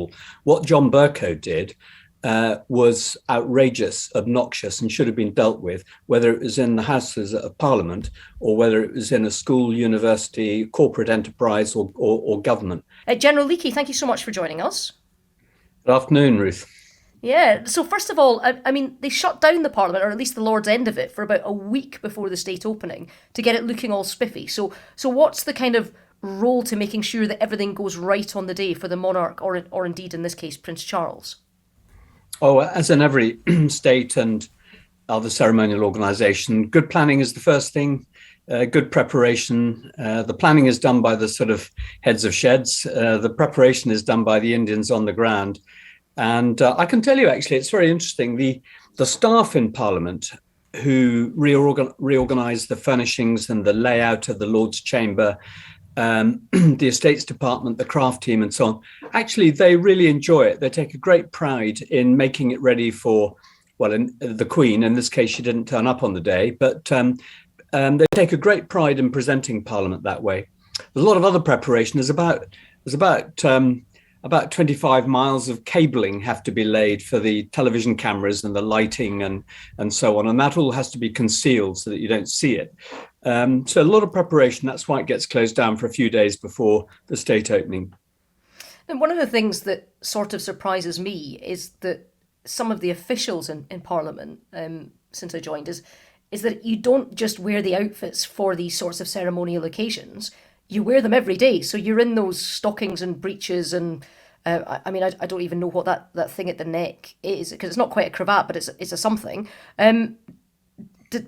all. What John Bercow did was outrageous, obnoxious, and should have been dealt with, whether it was in the Houses of Parliament or whether it was in a school, university, corporate enterprise or government. General Leakey, thank you so much for joining us. Good afternoon, Ruth. Yeah, so first of all, I mean, they shut down the Parliament, or at least the Lord's End of it, for about a week before the state opening to get it looking all spiffy. So what's the kind of role to making sure that everything goes right on the day for the monarch, or indeed in this case, Prince Charles? Oh, as in every state and other ceremonial organisation, good planning is the first thing. Good preparation. The planning is done by the sort of heads of sheds. The preparation is done by the Indians on the ground. And I can tell you, actually, it's very interesting. The staff in Parliament who reorganise the furnishings and the layout of the Lord's Chamber, the Estates Department, the craft team and so on, actually, they really enjoy it. They take a great pride in making it ready for, well, the Queen. In this case, she didn't turn up on the day, but they take a great pride in presenting Parliament that way. There's a lot of other preparation. There's about 25 miles of cabling have to be laid for the television cameras and the lighting and so on. And that all has to be concealed so that you don't see it. So a lot of preparation. That's why it gets closed down for a few days before the state opening. And one of the things that sort of surprises me is that some of the officials in Parliament, since I joined, is that you don't just wear the outfits for these sorts of ceremonial occasions. You wear them every day. So you're in those stockings and breeches and I mean, I don't even know what that thing at the neck is, because it's not quite a cravat, but it's a something.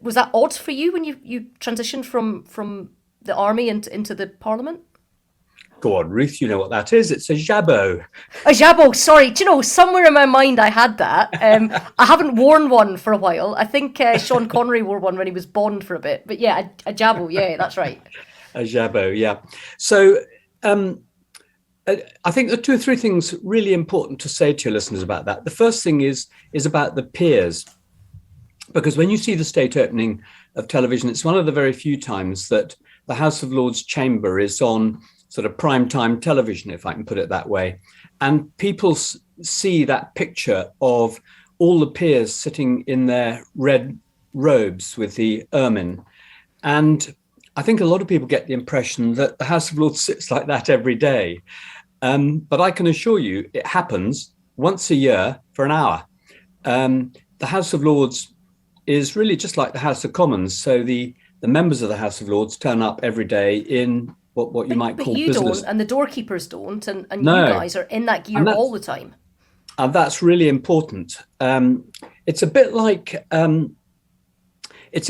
Was that odd for you when you transitioned from the army into the Parliament? Go on, Ruth, you know what that is. It's a jabot. A jabot, sorry. Do you know, somewhere in my mind I had that. I haven't worn one for a while. I think Sean Connery wore one when he was Bond for a bit. But yeah, a jabot, yeah, that's right. A jabot, yeah. So I think there are two or three things really important to say to your listeners about that. The first thing is about the peers. Because when you see the state opening of television, it's one of the very few times that the House of Lords chamber is on sort of primetime television, if I can put it that way. And people see that picture of all the peers sitting in their red robes with the ermine. And I think a lot of people get the impression that the House of Lords sits like that every day. But I can assure you it happens once a year for an hour. The House of Lords is really just like the House of Commons. So the members of the House of Lords turn up every day in what you might call business. But you don't, and the doorkeepers don't, and No. you guys are in that gear all the time. And that's really important. It's a bit like it's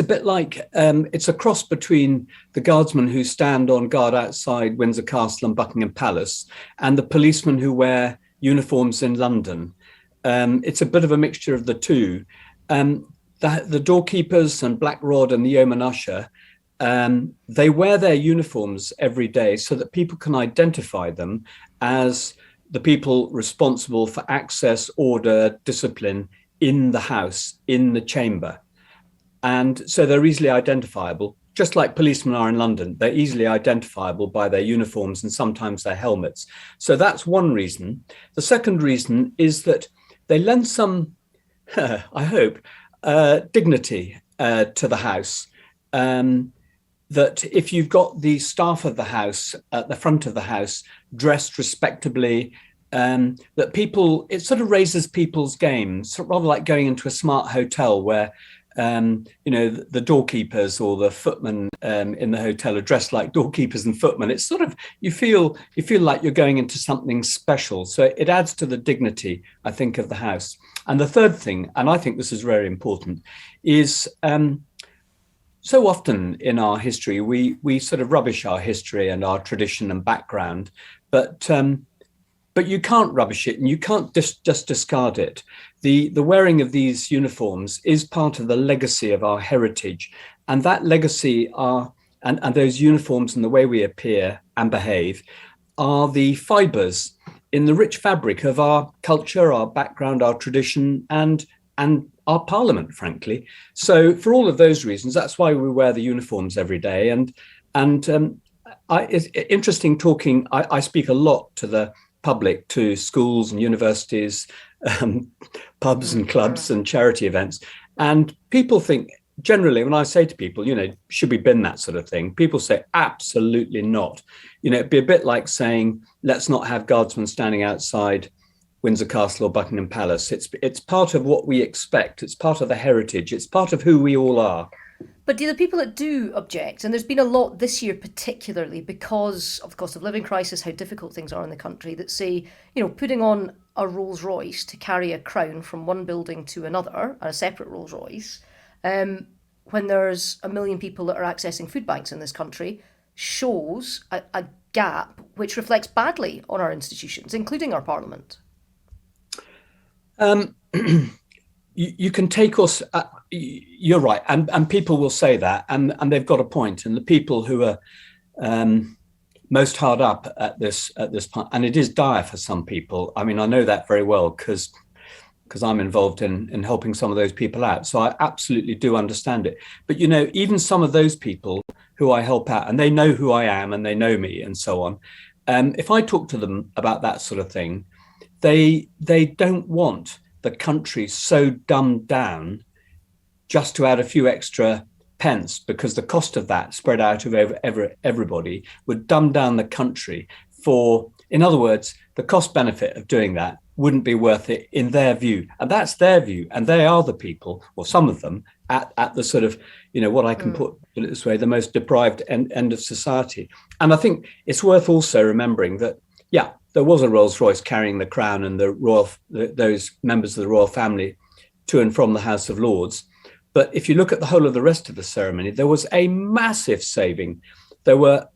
a cross between the guardsmen who stand on guard outside Windsor Castle and Buckingham Palace and the policemen who wear uniforms in London. It's a bit of a mixture of the two. The doorkeepers and Black Rod and the yeoman usher, they wear their uniforms every day so that people can identify them as the people responsible for access, order, discipline in the house, in the chamber. And so they're easily identifiable, just like policemen are in London. They're easily identifiable by their uniforms and sometimes their helmets. So that's one reason. The second reason is that they lend some, I hope, dignity to the house. That if you've got the staff of the house at the front of the house dressed respectably, that people, it sort of raises people's game, sort of rather like going into a smart hotel where the doorkeepers or the footmen in the hotel are dressed like doorkeepers and footmen. It's sort of, you feel like you're going into something special. So it adds to the dignity, I think, of the house. And the third thing, and I think this is very important, is so often in our history, we sort of rubbish our history and our tradition and background, but you can't rubbish it and you can't just discard it. The wearing of these uniforms is part of the legacy of our heritage, and that legacy and those uniforms and the way we appear and behave are the fibres in the rich fabric of our culture, our background, our tradition, and our parliament, frankly. So for all of those reasons, that's why we wear the uniforms every day. And it's interesting talking. I speak a lot to the public to schools and universities, um, pubs and clubs and charity events. And people think, generally, when I say to people, should we bin that sort of thing? People say, absolutely not. It'd be a bit like saying, let's not have guardsmen standing outside Windsor Castle or Buckingham Palace. It's part of what we expect. It's part of the heritage. It's part of who we all are. But do the people that do object, and there's been a lot this year particularly because of the cost of living crisis, how difficult things are in the country, that say, putting on a Rolls Royce to carry a crown from one building to another, a separate Rolls Royce, when there's 1 million people that are accessing food banks in this country, shows a gap which reflects badly on our institutions, including our parliament. You can take us. You're right, and people will say that, and they've got a point. And the people who are most hard up at this point, and it is dire for some people. I mean, I know that very well because I'm involved in helping some of those people out. So I absolutely do understand it. But even some of those people who I help out, and they know who I am, and they know me, and so on. If I talk to them about that sort of thing, they don't want the country so dumbed down just to add a few extra pence, because the cost of that spread out over everybody would dumb down the country for, in other words, the cost benefit of doing that wouldn't be worth it in their view. And that's their view. And they are the people, or some of them, at the sort of, what I can put it this way, the most deprived end of society. And I think it's worth also remembering that, there was a Rolls Royce carrying the crown and those members of the royal family to and from the House of Lords. But if you look at the whole of the rest of the ceremony, there was a massive saving. There were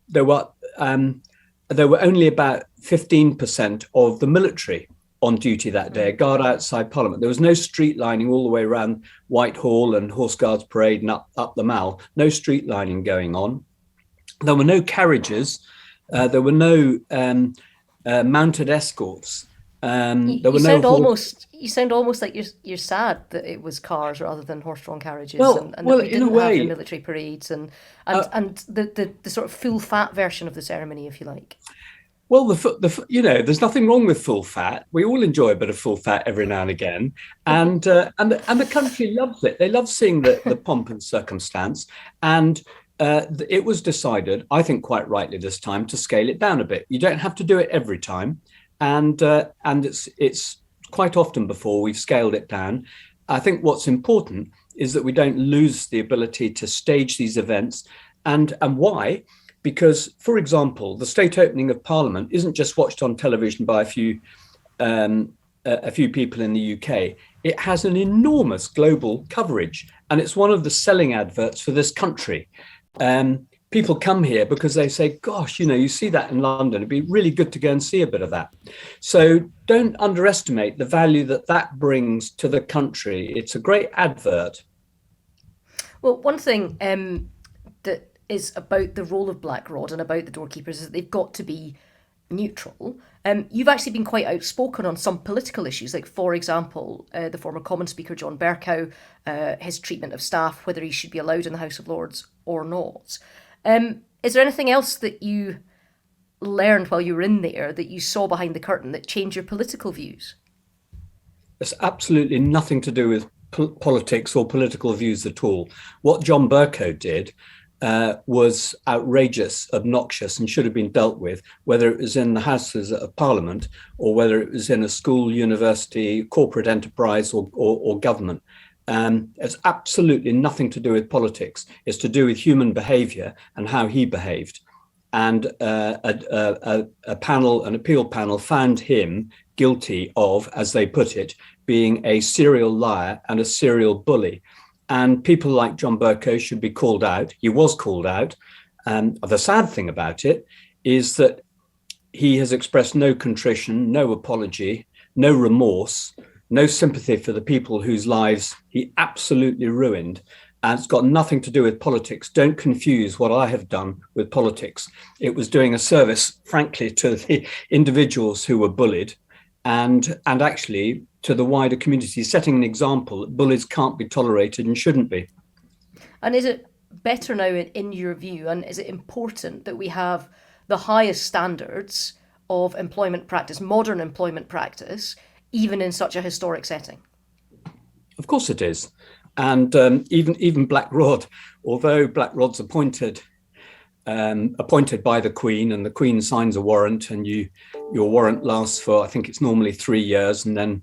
only about 15% of the military on duty that day, a guard outside Parliament. There was no street lining all the way around Whitehall and Horse Guards Parade and up the Mall. No street lining going on. There were no carriages. There were no mounted escorts. You sound almost like you're sad that it was cars rather than horse-drawn carriages, and that we didn't have the military parades and the sort of full fat version of the ceremony, if you like. Well, there's nothing wrong with full fat. We all enjoy a bit of full fat every now and again, and the country loves it. They love seeing the pomp and circumstance, and it was decided, I think quite rightly this time, to scale it down a bit. You don't have to do it every time, and it's quite often before we've scaled it down. I think what's important is that we don't lose the ability to stage these events, and why? Because, for example, the state opening of Parliament isn't just watched on television by a few people in the UK. It has an enormous global coverage, and it's one of the selling adverts for this country. People come here because they say, gosh, you see that in London. It'd be really good to go and see a bit of that. So don't underestimate the value that brings to the country. It's a great advert. Well, one thing that is about the role of Black Rod and about the doorkeepers is that they've got to be neutral. You've actually been quite outspoken on some political issues, like, for example, the former Commons Speaker, John Bercow, his treatment of staff, whether he should be allowed in the House of Lords or not. Is there anything else that you learned while you were in there, that you saw behind the curtain, that changed your political views? It's absolutely nothing to do with politics or political views at all. What John Bercow did was outrageous, obnoxious, and should have been dealt with, whether it was in the Houses of Parliament or whether it was in a school, university, corporate enterprise or government. It's absolutely nothing to do with politics. It's to do with human behaviour and how he behaved. And an appeal panel found him guilty of, as they put it, being a serial liar and a serial bully. And people like John Bercow should be called out. He was called out. The sad thing about it is that he has expressed no contrition, no apology, no remorse, no sympathy for the people whose lives he absolutely ruined. And it's got nothing to do with politics. Don't confuse what I have done with politics. It was doing a service, frankly, to the individuals who were bullied and actually to the wider community, setting an example that bullies can't be tolerated and shouldn't be. And is it better now, in your view, and is it important that we have the highest standards of employment practice, modern employment practice, even in such a historic setting? Of course it is. And even Black Rod, although Black Rod's appointed by the Queen, and the Queen signs a warrant, and your warrant lasts for, I think it's normally 3 years, and then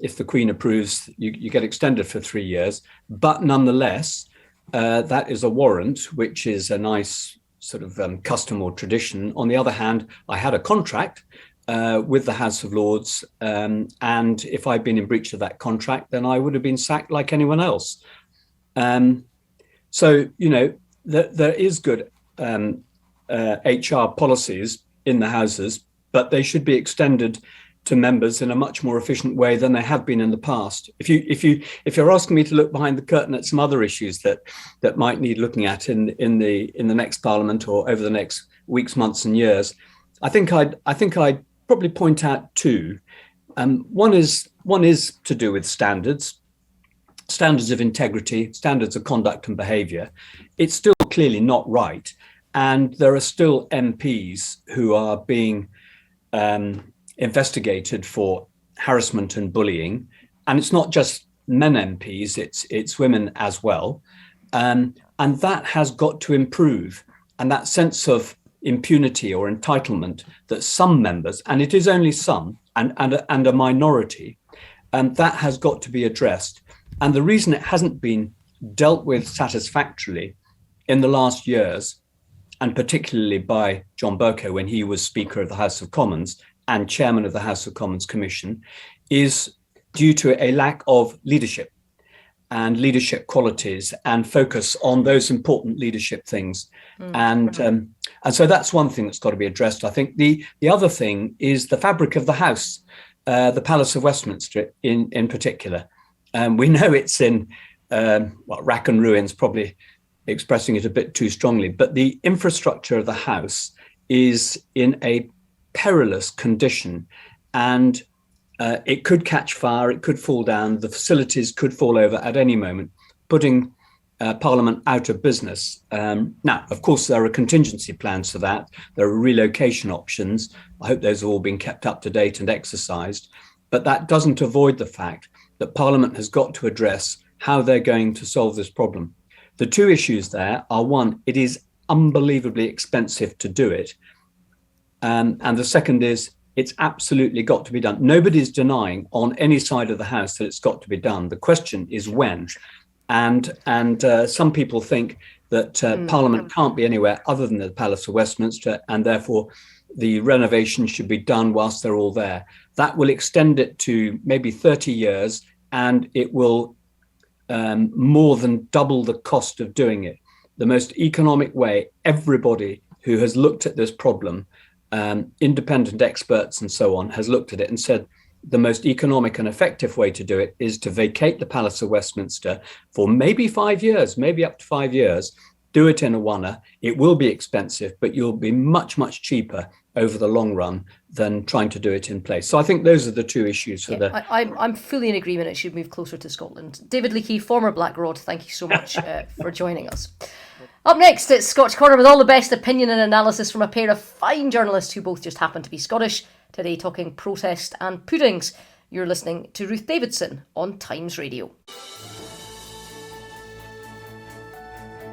if the Queen approves, you get extended for 3 years. But nonetheless, that is a warrant, which is a nice sort of custom or tradition. On the other hand, I had a contract with the House of Lords, and if I'd been in breach of that contract, then I would have been sacked like anyone else. So, there is good HR policies in the houses, but they should be extended to members in a much more efficient way than they have been in the past. If you're asking me to look behind the curtain at some other issues that might need looking at in the next Parliament or over the next weeks, months, and years, I think I'd probably point out two. One is to do with standards of integrity, standards of conduct and behaviour. It's still clearly not right, and there are still MPs who are being investigated for harassment and bullying, and it's not just men MPs, it's women as well, and that has got to improve. And that sense of impunity or entitlement that some members, and it is only some, and a minority, that has got to be addressed. And the reason it hasn't been dealt with satisfactorily in the last years, and particularly by John Bercow when he was Speaker of the House of Commons and Chairman of the House of Commons Commission, is due to a lack of leadership and leadership qualities and focus on those important leadership things. And so that's one thing that's got to be addressed. I think the other thing is the fabric of the House, the Palace of Westminster in particular. We know it's in rack and ruins, probably expressing it a bit too strongly, but the infrastructure of the House is in a perilous condition, and it could catch fire, it could fall down, the facilities could fall over at any moment, putting Parliament out of business. Now, of course, there are contingency plans for that. There are relocation options. I hope those have all been kept up to date and exercised, but that doesn't avoid the fact that Parliament has got to address how they're going to solve this problem. The two issues there are, one, it is unbelievably expensive to do it. And the second is, it's absolutely got to be done. Nobody's denying on any side of the House that it's got to be done. The question is when. And some people think that Parliament can't be anywhere other than the Palace of Westminster, and therefore the renovation should be done whilst they're all there. That will extend it to maybe 30 years, and it will more than double the cost of doing it. The most economic way, everybody who has looked at this problem, independent experts and so on, has looked at it and said the most economic and effective way to do it is to vacate the Palace of Westminster for maybe 5 years, maybe up to 5 years. Do it in a oneer. It will be expensive, but you'll be much, much cheaper over the long run than trying to do it in place. So I think those are the two issues for I'm fully in agreement. It should move closer to Scotland. David Leakey, former Black Rod, thank you so much for joining us. Up next, it's Scotch Corner with all the best opinion and analysis from a pair of fine journalists who both just happen to be Scottish. Today talking protest and puddings. You're listening to Ruth Davidson on Times Radio.